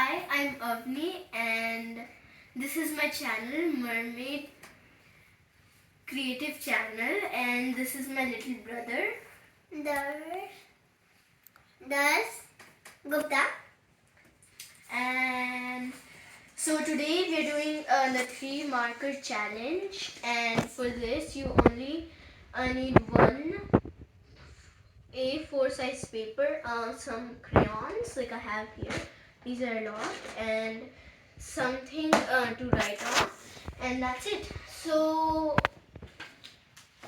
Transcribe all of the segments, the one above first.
Hi, I'm Avni and this is my channel, Mermaid Creative Channel, and this is my little brother, Darsh Gupta. And so today we are doing the 3 marker challenge, and for this you only need one A4 size paper, some crayons like I have here. These are a lot, and something to write on, and that's it. So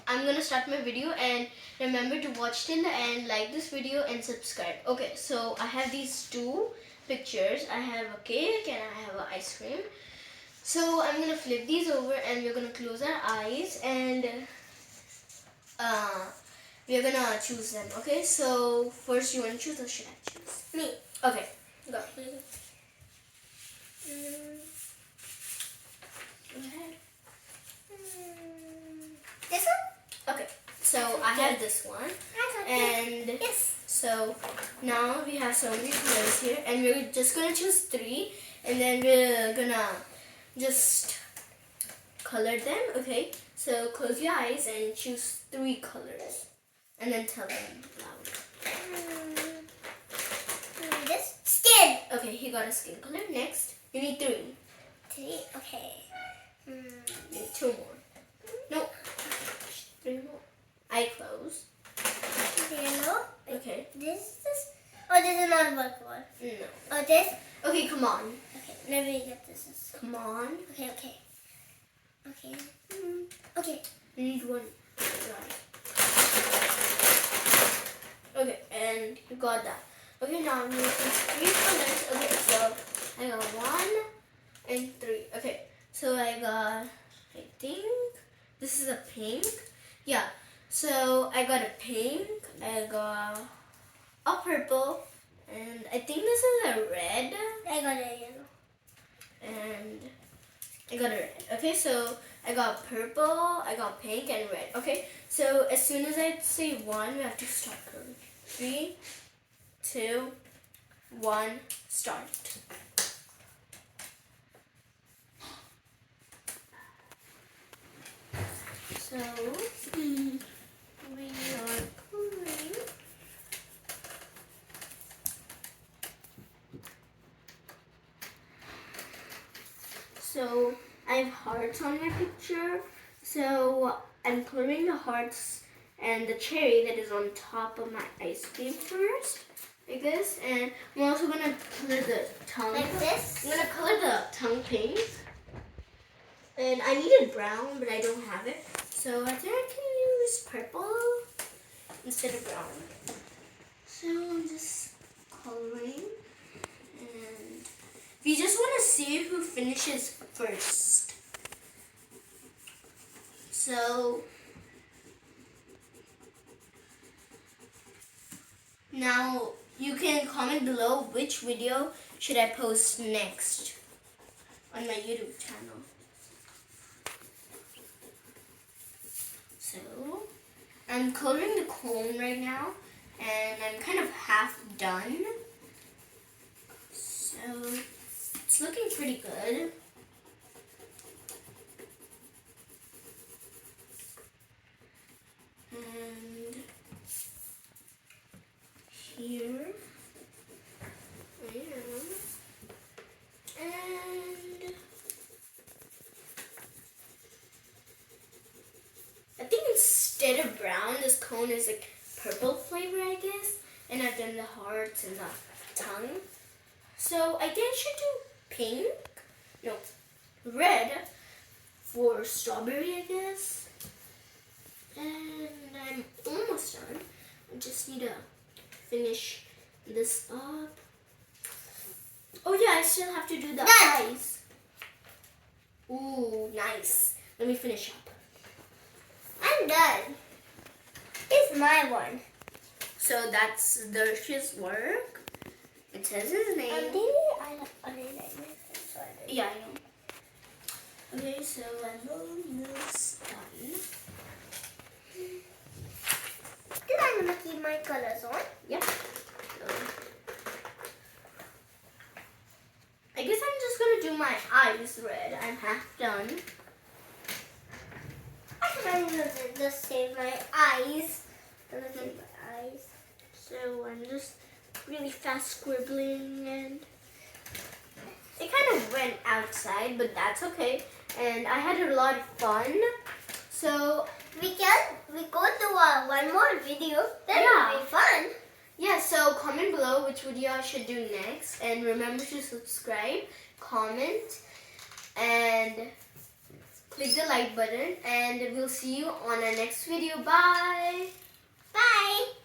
I'm gonna start my video, and remember to watch till the end, like this video and subscribe. Okay, so I have these 2 pictures. I have a cake and I have an ice cream. So I'm gonna flip these over and we're gonna close our eyes and we're gonna choose them. Okay, so first you wanna choose or should I choose? Me. Okay, go. Go ahead. This one? Okay, so I have this one, and yes. so now we have so many colors here, and we're just gonna choose 3, and then we're gonna just color them. Okay, so close your eyes and choose 3 colors, and then tell them loud. This skin. Okay, he got a skin color. Next, you need 3. 3. Okay. You need 2 more. No, 3 more. Eye close. Yellow. Okay. This. Oh, this is not a work one. No. Oh, this. Okay, come on. Okay, let me get this. Come on. Okay. Okay. You need 1. Okay, and you got that. Okay, now I'm going to use 3 colors. Okay, so I got 1 and 3. Okay, so I got, I think, this is a pink. Yeah, so I got a pink, I got a purple, and I think this is a red. I got a yellow. And I got a red. Okay, so I got purple, I got pink, and red. Okay, so as soon as I say 1, we have to start coloring. 3, 2, 1, start. So we are coloring. So I have hearts on my picture. So I'm coloring the hearts and the cherry that is on top of my ice cream first, like this. And I'm also gonna color the tongue. Like this? I'm gonna color the tongue pink. And I needed brown, but I don't have it. So I think I can use purple instead of brown. So I'm just coloring. And we just want to see who finishes first. So now you can comment below which video should I post next on my YouTube channel. So I'm coloring the cone right now, and I'm kind of half done. So it's looking pretty good. And here I am. And I think instead of brown, this cone is like purple flavor, I guess. And I've done the hearts and the tongue. So I think I should do pink. No, red for strawberry, I guess. And I'm almost done. I just need to finish this up. Oh yeah, I still have to do the eyes. Ooh, nice. Let me finish up. I'm done. It's my one. So that's Darsh's work. It says his name. I have a name. Yeah, I know. Okay, so I'm almost done. Then I'm gonna keep my colors on. Yep. my eyes red. I'm half done. I'm gonna just save my eyes. I'm gonna save my eyes. So I'm just really fast scribbling, and it kind of went outside, but that's okay. And I had a lot of fun. So We go to one more video. That Yeah. will be fun. yeah, so comment below which video I should do next, and remember to subscribe, comment, and click the like button, and we'll see you on our next video. Bye! Bye.